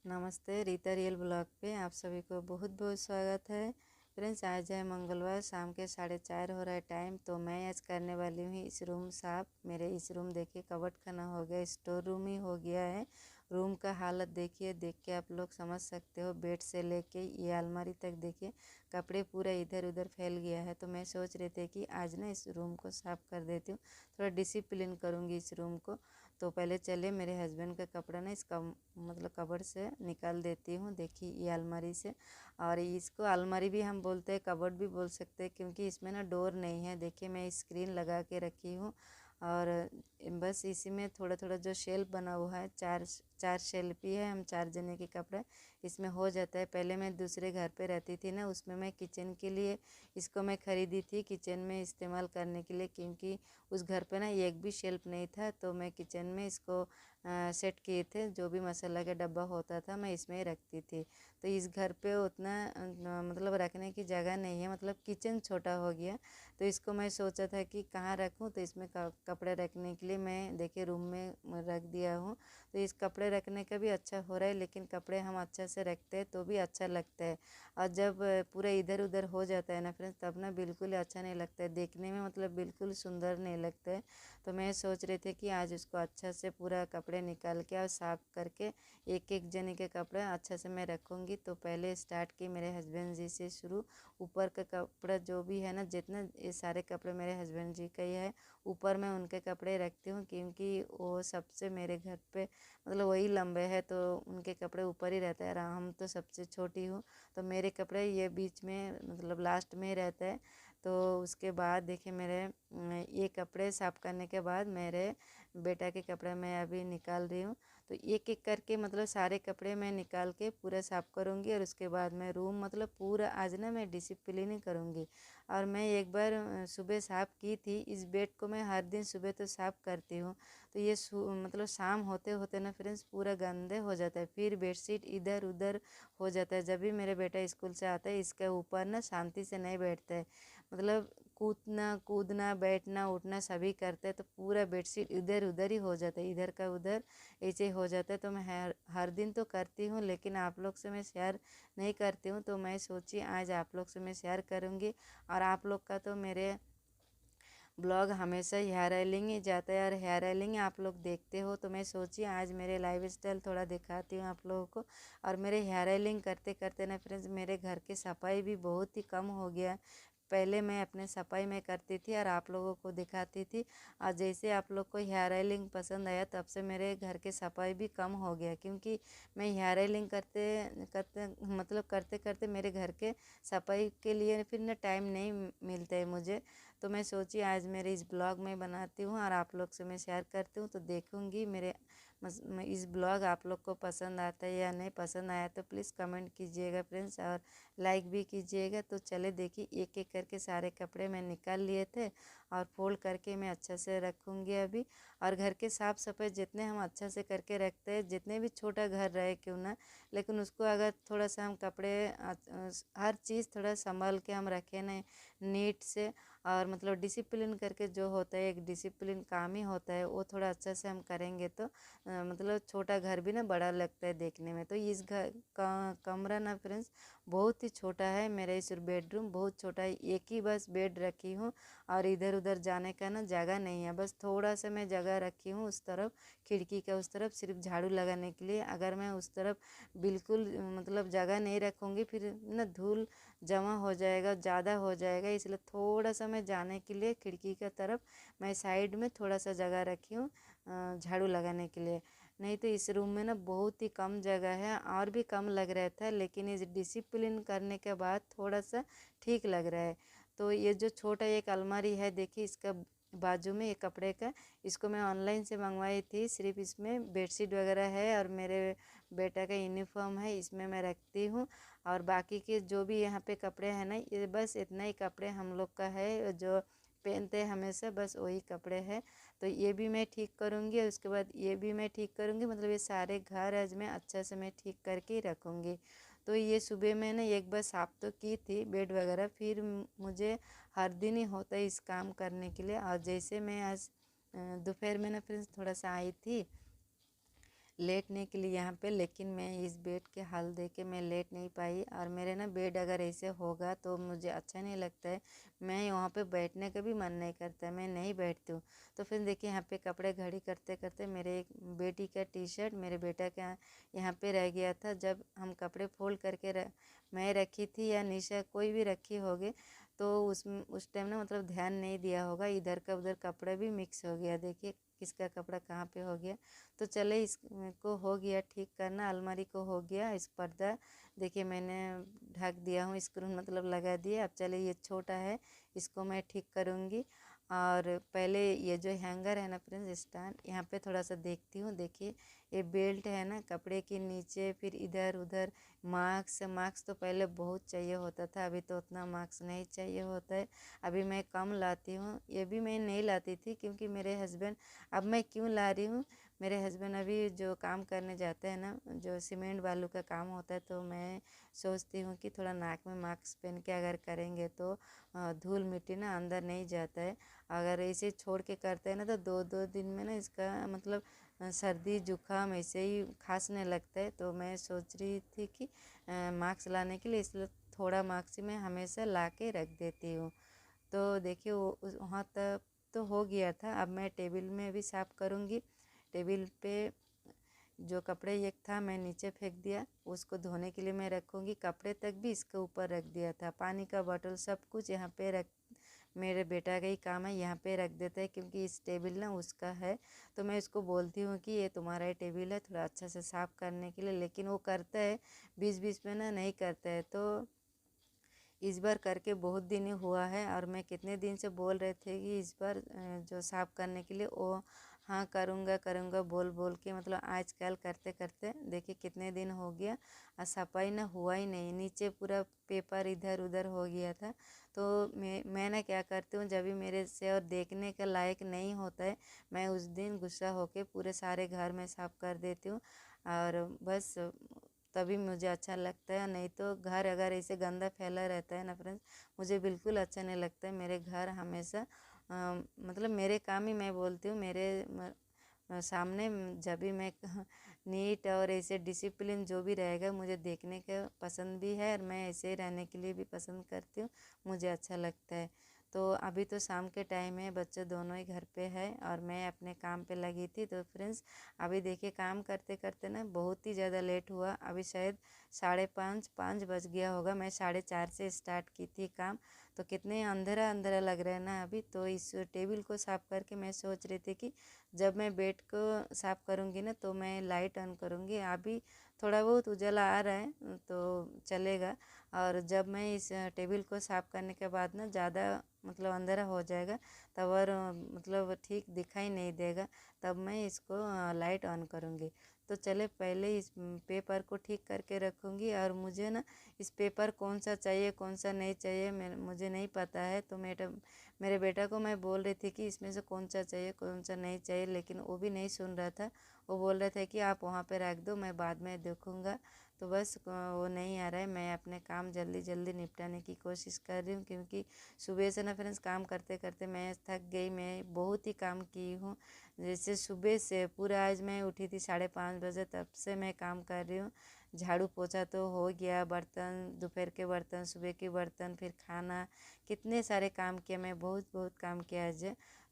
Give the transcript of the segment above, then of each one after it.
नमस्ते, Rita real blog पे आप सभी को बहुत बहुत स्वागत है। फ्रेंड्स, आज है मंगलवार, शाम के 4:30 हो रहा है टाइम। तो मैं आज करने वाली हूँ इस रूम साफ। मेरे इस रूम देखिए कबर्ड खाना हो गया, स्टोर रूम ही हो गया है। रूम का हालत देखिए, देख के आप लोग समझ सकते हो। बेड से लेके ये अलमारी तक देखिए कपड़े पूरा इधर उधर फैल गया है। तो मैं सोच रही थी कि आज ना इस रूम को साफ कर देती हूँ, थोड़ा डिसिप्लिन करूँगी इस रूम को। तो पहले चलिए मेरे हस्बैंड का कपड़ा ना इसका मतलब कबर्ड से निकाल देती हूँ। देखिए ये अलमारी से, और इसको अलमारी भी हम बोलते हैं, कबर्ड भी बोल सकते हैं, क्योंकि इसमें ना डोर नहीं है। देखिए मैं स्क्रीन लगा के रखी हूँ, और बस इसी में थोड़ा थोड़ा जो शेल्फ बना हुआ है, चार चार शेल्फ ही है। हम 4 जने के कपड़े इसमें हो जाता है। पहले मैं दूसरे घर पे रहती थी ना, उसमें मैं किचन के लिए इसको मैं ख़रीदी थी, किचन में इस्तेमाल करने के लिए, क्योंकि उस घर पे ना एक भी शेल्फ नहीं था। तो मैं किचन में इसको सेट किए थे, जो भी मसाला का डब्बा होता था मैं इसमें ही रखती थी। तो इस घर पे उतना मतलब रखने की जगह नहीं है, मतलब किचन छोटा हो गया। तो इसको मैं सोचा था कि कहाँ रखूँ, तो इसमें कपड़े रखने के लिए मैं देखिए रूम में रख दिया हूँ। तो इस कपड़े रखने का भी अच्छा हो रहा है, लेकिन कपड़े हम अच्छा से रखते हैं तो भी अच्छा लगता है। और जब पूरा इधर उधर हो जाता है ना फ्रेंड्स, तब ना बिल्कुल अच्छा नहीं लगता है देखने में, मतलब बिल्कुल सुंदर नहीं लगता है। तो मैं सोच रही थी कि आज उसको अच्छा से पूरा कपड़े निकाल के और साफ करके एक एक जने के कपड़े अच्छा से मैं रखूँगी। तो पहले स्टार्ट की मेरे हस्बैंड जी से शुरू। ऊपर का कपड़ा जो भी है ना, जितना ये सारे कपड़े मेरे हस्बैंड जी का ही है, ऊपर मैं उनके कपड़े रखती हूँ, क्योंकि वो सबसे मेरे घर पे मतलब वही लंबे है, तो उनके कपड़े ऊपर ही रहते हैं। हम तो सबसे छोटी हूँ, तो मेरे कपड़े ये बीच में मतलब लास्ट में ही रहता है। तो उसके बाद देखिए मेरे ये कपड़े साफ करने के बाद मेरे बेटा के कपड़े मैं अभी निकाल रही हूँ। तो एक एक करके मतलब सारे कपड़े मैं निकाल के पूरा साफ करूँगी, और उसके बाद मैं रूम मतलब पूरा आज ना मैं डिसिप्लिन ही करूँगी। और मैं एक बार सुबह साफ़ की थी, इस बेड को मैं हर दिन सुबह तो साफ़ करती हूँ। तो ये मतलब शाम होते होते ना फ्रेंड्स पूरा गंदे हो जाता है, फिर बेडशीट इधर उधर हो जाता है। जब भी मेरे बेटा स्कूल से आता है, इसके ऊपर ना शांति से नहीं बैठता है, मतलब कूदना कूदना बैठना उठना सभी करते हैं, तो पूरा बेडशीट इधर उधर ही हो जाता है, इधर का उधर ऐसे हो जाता है। तो मैं हर दिन तो करती हूँ, लेकिन आप लोग से मैं शेयर नहीं करती हूँ। तो मैं सोची आज आप लोग से मैं शेयर करूँगी। और आप लोग का तो मेरे ब्लॉग हमेशा हेयर ऑयलिंग ही जाता है, और हेयर ऑयलिंग आप लोग देखते हो। तो मैं सोची आज मेरे लाइफ स्टाइल थोड़ा दिखाती हूँ आप लोगों को। और मेरे हेयर ऑयलिंग करते करते ना फ्रेंड्स मेरे घर की सफाई भी बहुत ही कम हो गया। पहले मैं अपने सफाई में करती थी और आप लोगों को दिखाती थी, और जैसे आप लोग को हेयर ऑयलिंग पसंद आया तब से मेरे घर के सफाई भी कम हो गया, क्योंकि मैं हेयर ऑयलिंग करते करते मतलब करते करते मेरे घर के सफाई के लिए फिर ना टाइम नहीं मिलता है मुझे। तो मैं सोची आज मेरे इस ब्लॉग में बनाती हूँ और आप लोग से मैं शेयर करती हूँ। तो देखूँगी मेरे इस ब्लॉग आप लोग को पसंद आता है या नहीं। पसंद आया तो प्लीज़ कमेंट कीजिएगा फ्रेंड्स, और लाइक भी कीजिएगा। तो चले देखिए एक एक करके सारे कपड़े मैं निकाल लिए थे, और फोल्ड करके मैं अच्छा से रखूँगी अभी। और घर के साफ़ सफाई जितने हम अच्छा से करके रखते हैं, जितने भी छोटा घर रहे क्यों ना, लेकिन उसको अगर थोड़ा सा हम कपड़े हर चीज़ थोड़ा संभाल के हम रखें ना नीट से, और मतलब डिसिप्लिन करके जो होता है, एक डिसिप्लिन काम ही होता है, वो थोड़ा अच्छा से हम करेंगे तो मतलब छोटा घर भी ना बड़ा लगता है देखने में। तो इस घर का कमरा ना फ्रेंड्स बहुत ही छोटा है। मेरा इस बेडरूम बहुत छोटा है, एक ही बस बेड रखी हूँ, और इधर उधर जाने का ना जगह नहीं है। बस थोड़ा सा मैं जगह रखी हूँ उस तरफ, खिड़की का उस तरफ, सिर्फ झाड़ू लगाने के लिए। अगर मैं उस तरफ बिल्कुल मतलब जगह नहीं रखूँगी, फिर ना धूल जमा हो जाएगा, ज़्यादा हो जाएगा, इसलिए थोड़ा सा मैं जाने के लिए खिड़की का तरफ मैं साइड में थोड़ा सा जगह रखी हूँ झाड़ू लगाने के लिए। नहीं तो इस रूम में ना बहुत ही कम जगह है, और भी कम लग रहा था, लेकिन इस डिसिप्लिन करने के बाद थोड़ा सा ठीक लग रहा है। तो ये जो छोटा एक अलमारी है देखिए, इसका बाजू में ये कपड़े का, इसको मैं ऑनलाइन से मंगवाई थी। सिर्फ इसमें बेडशीट वगैरह है और मेरे बेटा का यूनिफॉर्म है, इसमें मैं रखती हूँ। और बाकी के जो भी यहाँ पे कपड़े हैं ना, ये बस इतना ही कपड़े हम लोग का है जो पहनते हैं हमेशा, बस वही कपड़े हैं। तो ये भी मैं ठीक करूँगी, और उसके बाद ये भी मैं ठीक करूँगी, मतलब ये सारे घर आज मैं अच्छा से मैं ठीक करके ही रखूँगी। तो ये सुबह मैंने एक बार साफ़ तो की थी बेड वगैरह, फिर मुझे हर दिन ही होता है इस काम करने के लिए। और जैसे मैं आज दोपहर में ना फिर थोड़ा सा आई थी, लेटने के लिए यहाँ पे, लेकिन मैं इस बेड के हाल देख के मैं लेट नहीं पाई। और मेरे ना बेड अगर ऐसे होगा तो मुझे अच्छा नहीं लगता है, मैं वहाँ पे बैठने का भी मन नहीं करता है, मैं नहीं बैठती हूँ। तो फिर देखिए यहाँ पे कपड़े घड़ी करते करते मेरे एक बेटी का टी शर्ट मेरे बेटा का यहाँ पे रह गया था। जब हम कपड़े फोल्ड करके मैं रखी थी या निशा कोई भी रखी होगी, तो उस टाइम ना मतलब ध्यान नहीं दिया होगा, इधर का उधर कपड़ा भी मिक्स हो गया। देखिए किसका कपड़ा कहाँ पे हो गया। तो चले इसको हो गया ठीक करना, अलमारी को हो गया। इस पर्दा देखिए मैंने ढक दिया हूँ, स्क्रू मतलब लगा दिया। अब चले ये छोटा है, इसको मैं ठीक करूँगी। और पहले ये जो हैंगर है ना फ्रेंड्स स्टैंड, यहाँ पे थोड़ा सा देखती हूँ। देखिए ये बेल्ट है ना कपड़े के नीचे, फिर इधर उधर मार्क्स तो पहले बहुत चाहिए होता था, अभी तो उतना मार्क्स नहीं चाहिए होता है। अभी मैं कम लाती हूँ, ये भी मैं नहीं लाती थी क्योंकि मेरे हस्बैंड, अब मैं क्यों ला रही हूँ, मेरे हस्बैंड अभी जो काम करने जाते हैं ना, जो सीमेंट बालू का काम होता है, तो मैं सोचती हूँ कि थोड़ा नाक में मास्क पहन के अगर करेंगे तो धूल मिट्टी ना अंदर नहीं जाता है। अगर ऐसे छोड़ के करते हैं ना तो 2-2 दिन में ना इसका मतलब सर्दी जुकाम ऐसे ही खांसने लगता है। तो मैं सोच रही थी कि मास्क लाने के लिए, इसलिए थोड़ा मास्क मैं हमेशा ला के रख देती हूँ। तो देखिए वहाँ तक तो हो गया था। अब मैं टेबल में भी साफ़ करूँगी। टेबल पे जो कपड़े एक था मैं नीचे फेंक दिया, उसको धोने के लिए मैं रखूँगी। कपड़े तक भी इसके ऊपर रख दिया था, पानी का बॉटल सब कुछ यहाँ पे रख, मेरे बेटा का ही काम है, यहाँ पे रख देता है क्योंकि इस टेबल ना उसका है। तो मैं उसको बोलती हूँ कि ये तुम्हारा ही टेबल है, थोड़ा अच्छा से साफ़ करने के लिए, लेकिन वो करता है बीच बीच में ना नहीं करता है। तो इस बार करके बहुत दिन ही हुआ है, और मैं कितने दिन से बोल रहे थे कि इस बार जो साफ़ करने के लिए वो हाँ करूँगा करूँगा बोल बोल के मतलब आजकल करते करते देखिए कितने दिन हो गया और सफाई ना हुआ ही नहीं। नीचे पूरा पेपर इधर उधर हो गया था। तो मैं ना क्या करती हूँ, जब भी मेरे से और देखने के लायक नहीं होता है, मैं उस दिन गुस्सा होके पूरे सारे घर में साफ़ कर देती हूँ। और बस तभी मुझे अच्छा लगता है, नहीं तो घर अगर ऐसे गंदा फैला रहता है ना फ्रेंड्स, मुझे बिल्कुल अच्छा नहीं लगता है। मेरे घर हमेशा मतलब मेरे काम ही मैं बोलती हूँ, मेरे सामने जब भी मैं नीट और ऐसे डिसिप्लिन जो भी रहेगा मुझे देखने का पसंद भी है, और मैं ऐसे ही रहने के लिए भी पसंद करती हूँ, मुझे अच्छा लगता है। तो अभी तो शाम के टाइम है, बच्चे दोनों ही घर पे है और मैं अपने काम पे लगी थी। तो फ्रेंड्स अभी देखिए काम करते करते ना बहुत ही ज़्यादा लेट हुआ, अभी शायद 5:30 बज गया होगा। मैं 4:30 से स्टार्ट की थी काम, तो कितने अंधेरा अंधेरा लग रहा है ना अभी। तो इस टेबल को साफ़ करके मैं सोच रही थी कि जब मैं बेड को साफ़ करूँगी ना तो मैं लाइट ऑन करूँगी। अभी थोड़ा बहुत उजाला आ रहा है तो चलेगा, और जब मैं इस टेबल को साफ़ करने के बाद ना ज़्यादा मतलब अंधेरा हो जाएगा, तब और मतलब ठीक दिखाई नहीं देगा, तब मैं इसको लाइट ऑन करूँगी। तो चले पहले इस पेपर को ठीक करके रखूँगी। और मुझे ना इस पेपर कौन सा चाहिए कौन सा नहीं चाहिए मुझे नहीं पता है। तो मेरे बेटा को मैं बोल रही थी कि इसमें से कौन सा चाहिए कौन सा नहीं चाहिए, लेकिन वो भी नहीं सुन रहा था। वो बोल रहे थे कि आप वहाँ पे रख दो, मैं बाद में देखूँगा। तो बस वो नहीं आ रहा है। मैं अपने काम जल्दी जल्दी निपटाने की कोशिश कर रही हूँ, क्योंकि सुबह से ना फ्रेंड्स काम करते करते मैं थक गई। मैं बहुत ही काम की हूँ, जैसे सुबह से पूरा, आज मैं उठी थी 5:30 बजे, तब से मैं काम कर रही हूँ। झाड़ू पोछा तो हो गया, बर्तन दोपहर के बर्तन सुबह के बर्तन फिर खाना, कितने सारे काम किए, मैं बहुत बहुत काम किया आज।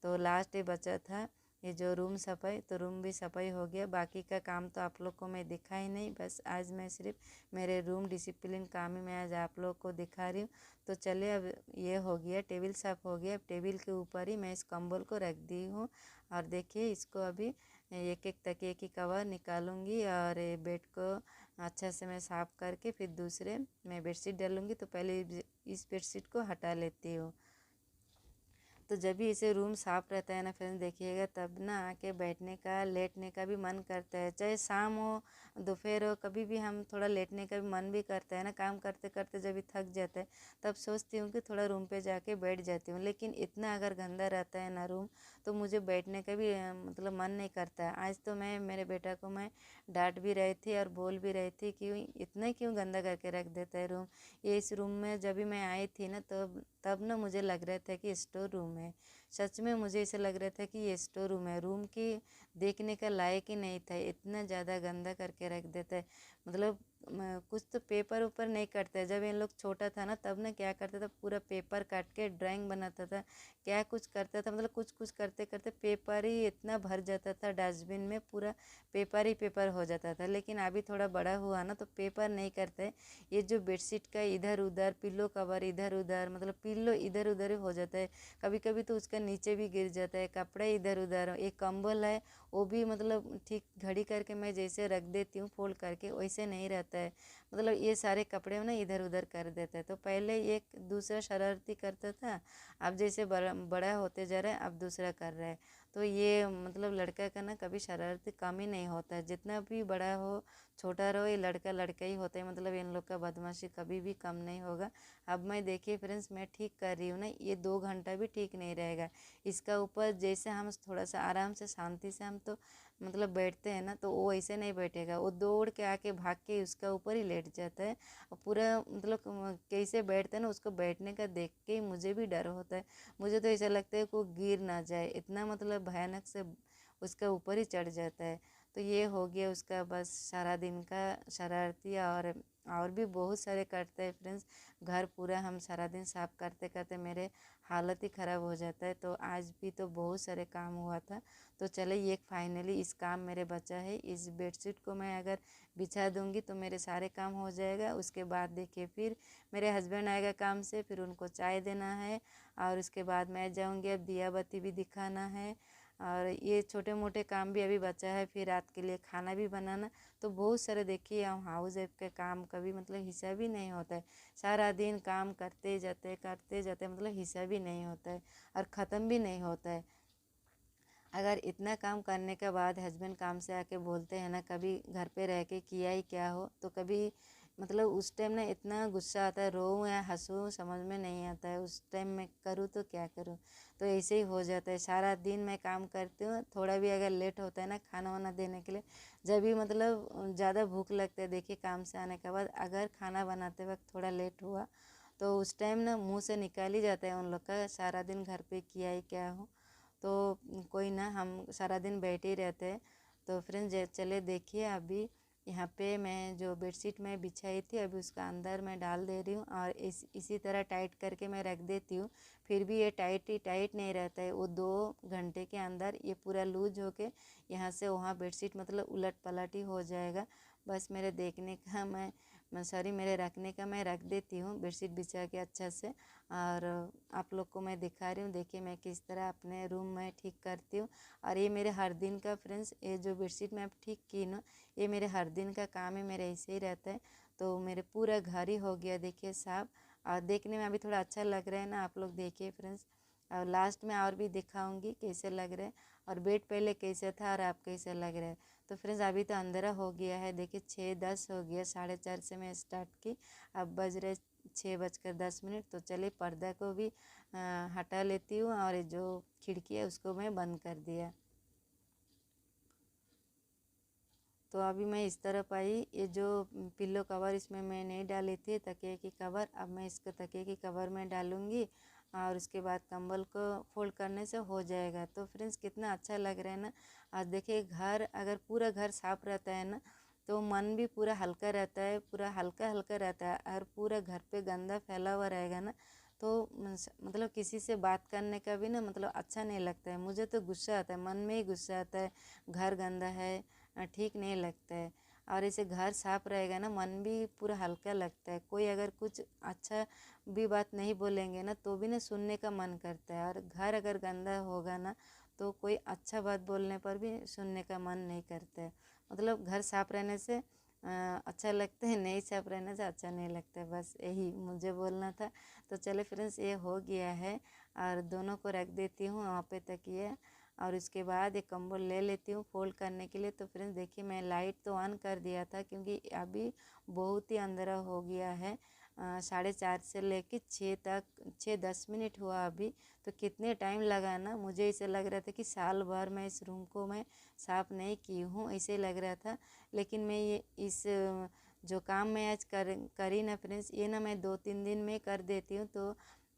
तो लास्ट डे बचा था ये जो रूम सफाई, तो रूम भी सफाई हो गया। बाकी का काम तो आप लोग को मैं दिखा ही नहीं, बस आज मैं सिर्फ मेरे रूम डिसिप्लिन काम ही मैं आज आप लोग को दिखा रही हूँ। तो चलिए अब ये हो गया, टेबल साफ़ हो गया। अब टेबल के ऊपर ही मैं इस कंबल को रख दी हूँ, और देखिए इसको अभी एक एक तकिए की कवर निकालूंगी और बेड को अच्छा से मैं साफ़ करके फिर दूसरे मैं बेडशीट डालूंगी। तो पहले इस बेडशीट को हटा लेती हूँ। तो जब भी इसे रूम साफ़ रहता है ना फ्रेंड्स, देखिएगा तब ना आके बैठने का लेटने का भी मन करता है, चाहे शाम हो दोपहर हो, कभी भी हम थोड़ा लेटने का भी मन भी करता है ना। काम करते करते जब भी थक जाता है तब सोचती हूँ कि थोड़ा रूम पे जाके बैठ जाती हूँ, लेकिन इतना अगर गंदा रहता है ना रूम, तो मुझे बैठने का भी मतलब मन नहीं करता है। आज तो मैं मेरे बेटा को मैं डांट भी रही थी और बोल भी रही थी कि इतना क्यों गंदा करके रख देता है रूम। ये इस रूम में जब भी मैं आई थी ना, तो तब ना मुझे लग रहा था कि स्टोर रूम है। सच में मुझे ऐसे लग रहा था कि ये स्टोर रूम है। रूम की देखने का लायक ही नहीं था, इतना ज़्यादा गंदा करके रख देता है। मतलब कुछ तो पेपर ऊपर नहीं करता है। जब इन लोग छोटा था ना तब ना क्या करता था, पूरा पेपर काट के ड्राइंग बनाता था, क्या कुछ करता था। मतलब कुछ कुछ करते करते पेपर ही इतना भर जाता था, डस्टबिन में पूरा पेपर ही पेपर हो जाता था। लेकिन अभी थोड़ा बड़ा हुआ ना तो पेपर नहीं करते है। ये जो बेडशीट का इधर उधर, पिल्लो कवर इधर उधर, मतलब पिल्लो इधर उधर हो जाता है। कभी कभी तो उसका नीचे भी गिर जाता है, कपड़े इधर उधर। एक कंबल है वो भी मतलब ठीक घड़ी करके मैं जैसे रख देती हूँ फोल्ड करके, वैसे नहीं रहता है। मतलब ये सारे कपड़े ना इधर उधर कर देता है। तो पहले एक दूसरा शरारती करता था, अब जैसे बड़ा बड़ा होते जा रहा है अब दूसरा कर रहा है। तो ये मतलब लड़का का ना कभी शरारती कम ही नहीं होता है। जितना भी बड़ा हो छोटा रहो, ये लड़का लड़का ही होता है। मतलब इन लोग का बदमाशी कभी भी कम नहीं होगा। अब मैं देखिए फ्रेंड्स, मैं ठीक कर रही हूँ ना, ये 2 घंटा भी ठीक नहीं रहेगा। इसका ऊपर जैसे हम थोड़ा सा आराम से शांति से हम तो मतलब बैठते हैं ना, तो वो ऐसे नहीं बैठेगा, वो दौड़ के आके भाग के उसका ऊपर ही लेट जाता है। और पूरा मतलब कैसे बैठते हैं ना, उसको बैठने का देख के ही मुझे भी डर होता है। मुझे तो ऐसा लगता है को गिर ना जाए, इतना मतलब भयानक से उसका ऊपर ही चढ़ जाता है। तो ये हो गया उसका बस सारा दिन का शरारती। और भी बहुत सारे करते हैं फ्रेंड्स। घर पूरा हम सारा दिन साफ करते करते मेरे हालत ही ख़राब हो जाता है। तो आज भी तो बहुत सारे काम हुआ था। तो चले ये फाइनली इस काम मेरे बचा है। इस बेडशीट को मैं अगर बिछा दूंगी तो मेरे सारे काम हो जाएगा। उसके बाद देखिए फिर मेरे हस्बैंड आएगा काम से, फिर उनको चाय देना है। और उसके बाद मैं जाऊंगी, अब दिया बत्ती भी दिखाना है। और ये छोटे मोटे काम भी अभी बचा है, फिर रात के लिए खाना भी बनाना। तो बहुत सारे देखिए हम हाउस वाइफ के काम कभी मतलब हिसाब ही नहीं होता है। सारा दिन काम करते जाते मतलब हिसाब भी नहीं होता है और ख़त्म भी नहीं होता है। अगर इतना काम करने के बाद हस्बैंड काम से आके बोलते हैं ना, कभी घर पे रह के किया ही क्या हो, तो कभी मतलब उस टाइम ना इतना गुस्सा आता है, रोऊं या हंसूं समझ में नहीं आता है। उस टाइम मैं करूँ तो क्या करूँ। तो ऐसे ही हो जाता है। सारा दिन मैं काम करती हूँ, थोड़ा भी अगर लेट होता है ना खाना वाना देने के लिए, जब भी मतलब ज़्यादा भूख लगता है, देखिए काम से आने के बाद अगर खाना बनाते वक्त थोड़ा लेट हुआ तो उस टाइम ना मुँह से निकाल ही जाता है उन लोग का, सारा दिन घर पे किया ही क्या हो। तो कोई ना, हम सारा दिन बैठे ही रहते हैं। तो फ्रेंड्स चले देखिए, अभी यहाँ पे मैं जो बेडशीट में बिछाई थी अभी उसका अंदर मैं डाल दे रही हूँ और इसी तरह टाइट करके मैं रख देती हूँ। फिर भी ये टाइट नहीं रहता है। वो 2 घंटे के अंदर ये पूरा लूज होके यहाँ से वहाँ बेडशीट मतलब उलट पलट ही हो जाएगा। बस मेरे देखने का मैं सॉरी मेरे रखने का मैं रख देती हूँ बेडशीट बिछा के अच्छा से। और आप लोग को मैं दिखा रही हूँ, देखिए मैं किस तरह अपने रूम में ठीक करती हूँ। और ये मेरे हर दिन का फ्रेंड्स, ये जो बेडशीट मैं अब ठीक की ना, ये मेरे हर दिन का काम है, मेरे ऐसे ही रहता है। तो मेरे पूरा घर ही हो गया देखिए साफ। और देखने में अभी थोड़ा अच्छा लग रहा है ना, आप लोग देखिए फ्रेंड्स। और लास्ट में और भी दिखाऊंगी कैसे लग रहा है, और बेड पहले कैसे था और आप कैसे लग रहा है। तो फ्रेंड्स अभी तो अंधेरा हो गया है, देखिए 6:10 हो गया, 4:30 से मैं स्टार्ट की, अब बज रहे 6:10। तो चलिए पर्दा को भी हटा लेती हूँ और जो खिड़की है उसको मैं बंद कर दिया। तो अभी मैं इस तरफ आई, ये जो पिल्लो कवर इसमें मैं नहीं डाली थी तकिए की कवर, अब मैं इसको तकिए की कवर में डालूंगी और उसके बाद कंबल को फोल्ड करने से हो जाएगा। तो फ्रेंड्स कितना अच्छा लग रहा है ना। और देखिए घर अगर पूरा घर साफ रहता है ना तो मन भी पूरा हल्का रहता है, पूरा हल्का हल्का रहता है। और पूरा घर पे गंदा फैला हुआ रहेगा ना तो मतलब किसी से बात करने का भी ना मतलब अच्छा नहीं लगता है। मुझे तो गुस्सा आता है, मन में ही गुस्सा आता है, घर गंदा है, ठीक नहीं लगता है। और ऐसे घर साफ रहेगा ना मन भी पूरा हल्का लगता है। कोई अगर कुछ अच्छा भी बात नहीं बोलेंगे ना तो भी ना सुनने का मन करता है। और घर अगर गंदा होगा ना तो कोई अच्छा बात बोलने पर भी सुनने का मन नहीं करता है। मतलब घर साफ रहने से अच्छा लगता है, नहीं साफ रहने से अच्छा नहीं लगता है। बस यही मुझे बोलना था। तो चले फ्रेंड्स ये हो गया है और दोनों को रख देती हूँ वहाँ पे तकिए। और उसके बाद एक कंबल ले लेती हूँ फोल्ड करने के लिए। तो फ्रेंड्स देखिए मैं लाइट तो ऑन कर दिया था क्योंकि अभी बहुत ही अंधेरा हो गया है। 4:30 से लेके 6 तक 6:10 हुआ अभी। तो कितने टाइम लगा ना, मुझे ऐसे लग रहा था कि साल भर मैं इस रूम को मैं साफ़ नहीं की हूँ ऐसे लग रहा था। लेकिन मैं ये इस जो काम मैं आज करी ना फ्रेंड्स, ये ना मैं 2-3 दिन में कर देती हूँ। तो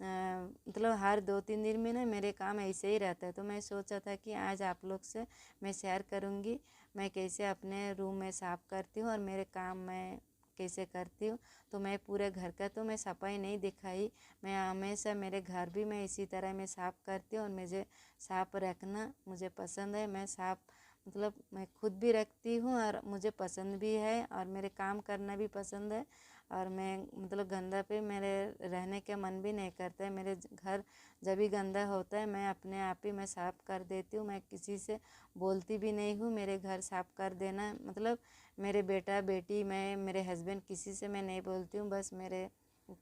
मतलब हर 2-3 दिन में ना मेरे काम ऐसे ही रहता है। तो मैं सोचा था कि आज आप लोग से मैं शेयर करूँगी मैं कैसे अपने रूम में साफ़ करती हूँ और मेरे काम मैं कैसे करती हूँ। तो मैं पूरे घर का तो मैं सफाई नहीं दिखाई, मैं हमेशा मेरे घर भी मैं इसी तरह मैं साफ़ करती हूँ और मुझे साफ़ रखना मुझे पसंद है। मैं साफ़ मतलब मैं खुद भी रखती हूँ और मुझे पसंद भी है और मेरे काम करना भी पसंद है। और मैं मतलब गंदा पे मेरे रहने का मन भी नहीं करता है। मेरे घर जब भी गंदा होता है मैं अपने आप ही मैं साफ़ कर देती हूँ। मैं किसी से बोलती भी नहीं हूँ मेरे घर साफ़ कर देना, मतलब मेरे बेटा बेटी मैं मेरे हस्बैंड किसी से मैं नहीं बोलती हूँ, बस मेरे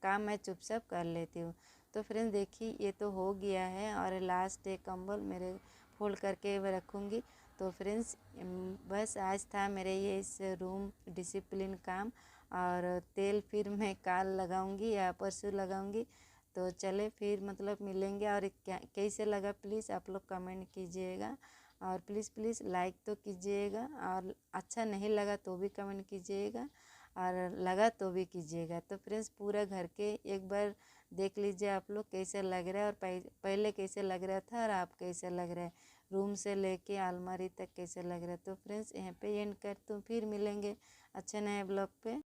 काम मैं चुपचाप कर लेती हूँ। तो फ्रेंड्स देखिए ये तो हो गया है और लास्ट एक कंबल मेरे फोल्ड करके रखूँगी। तो फ्रेंड्स बस आज था मेरे ये इस रूम डिसिप्लिन काम, और तेल फिर मैं कल लगाऊंगी या परसों लगाऊंगी। तो चले फिर मतलब मिलेंगे, और कैसे लगा प्लीज़ आप लोग कमेंट कीजिएगा, और प्लीज़ लाइक तो कीजिएगा, और अच्छा नहीं लगा तो भी कमेंट कीजिएगा, और लगा तो भी कीजिएगा। तो फ्रेंड्स पूरा घर के एक बार देख लीजिए आप लोग कैसे लग रहा है, और पहले कैसे लग रहा था और आप कैसे लग रहा है, रूम से लेके अलमारी तक कैसे लग रहा है। तो फ्रेंड्स यहाँ पे एंड करती हूँ, फिर मिलेंगे अच्छे नए ब्लॉग पे।